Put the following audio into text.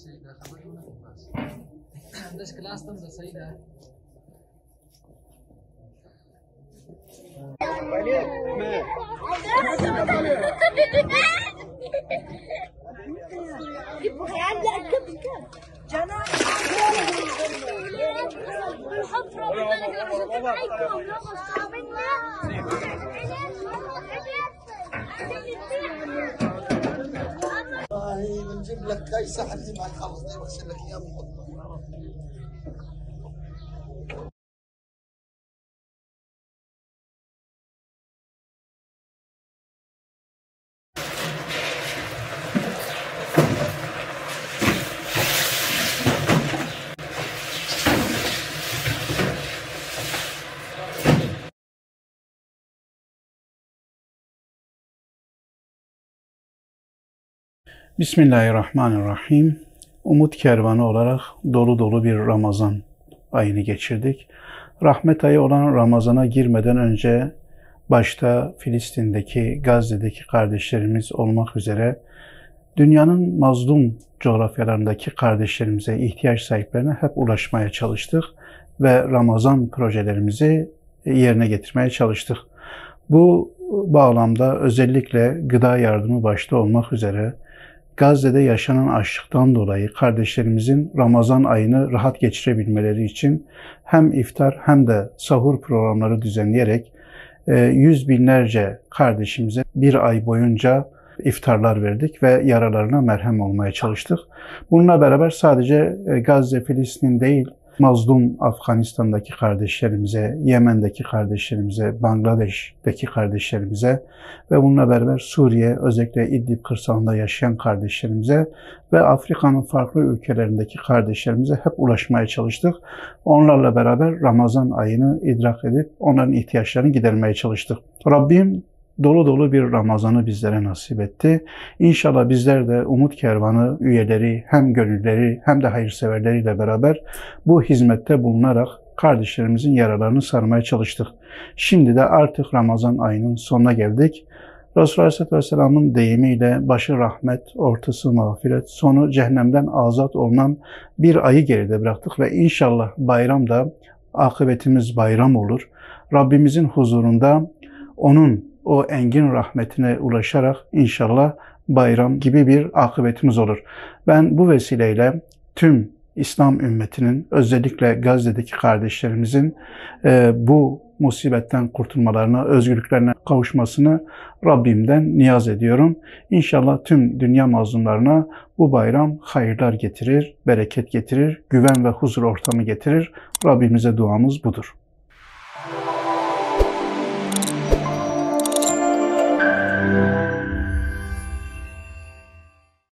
صحیح ده خبرې ونه کړو بس همداسې کلاس ته هم ده صحیح ده بنجيب لك كيسة حدي مع الحافظ دي بغسل لك اياها بالخطبة. Bismillahirrahmanirrahim. Umut kervanı olarak dolu dolu bir Ramazan ayını geçirdik. Rahmet ayı olan Ramazan'a girmeden önce başta Filistin'deki, Gazze'deki kardeşlerimiz olmak üzere dünyanın mazlum coğrafyalarındaki kardeşlerimize, ihtiyaç sahiplerine hep ulaşmaya çalıştık ve Ramazan projelerimizi yerine getirmeye çalıştık. Bu bağlamda özellikle gıda yardımı başta olmak üzere Gazze'de yaşanan açlıktan dolayı kardeşlerimizin Ramazan ayını rahat geçirebilmeleri için hem iftar hem de sahur programları düzenleyerek yüz binlerce kardeşimize bir ay boyunca iftarlar verdik ve yaralarına merhem olmaya çalıştık. Bununla beraber sadece Gazze, Filistin değil, mazlum Afganistan'daki kardeşlerimize, Yemen'deki kardeşlerimize, Bangladeş'teki kardeşlerimize ve bununla beraber Suriye, özellikle İdlib kırsalında yaşayan kardeşlerimize ve Afrika'nın farklı ülkelerindeki kardeşlerimize hep ulaşmaya çalıştık. Onlarla beraber Ramazan ayını idrak edip onların ihtiyaçlarını gidermeye çalıştık. Rabbim dolu dolu bir Ramazan'ı bizlere nasip etti. İnşallah bizler de Umut Kervanı üyeleri, hem gönülleri hem de hayırseverleriyle beraber bu hizmette bulunarak kardeşlerimizin yaralarını sarmaya çalıştık. Şimdi de artık Ramazan ayının sonuna geldik. Resulullah Aleyhisselatü Vesselam'ın deyimiyle başı rahmet, ortası mağfiret, sonu cehennemden azat olunan bir ayı geride bıraktık ve inşallah bayramda akıbetimiz bayram olur. Rabbimizin huzurunda onun o engin rahmetine ulaşarak inşallah bayram gibi bir akıbetimiz olur. Ben bu vesileyle tüm İslam ümmetinin, özellikle Gazze'deki kardeşlerimizin bu musibetten kurtulmalarına, özgürlüklerine kavuşmasını Rabbimden niyaz ediyorum. İnşallah tüm dünya mazlumlarına bu bayram hayırlar getirir, bereket getirir, güven ve huzur ortamı getirir. Rabbimize duamız budur.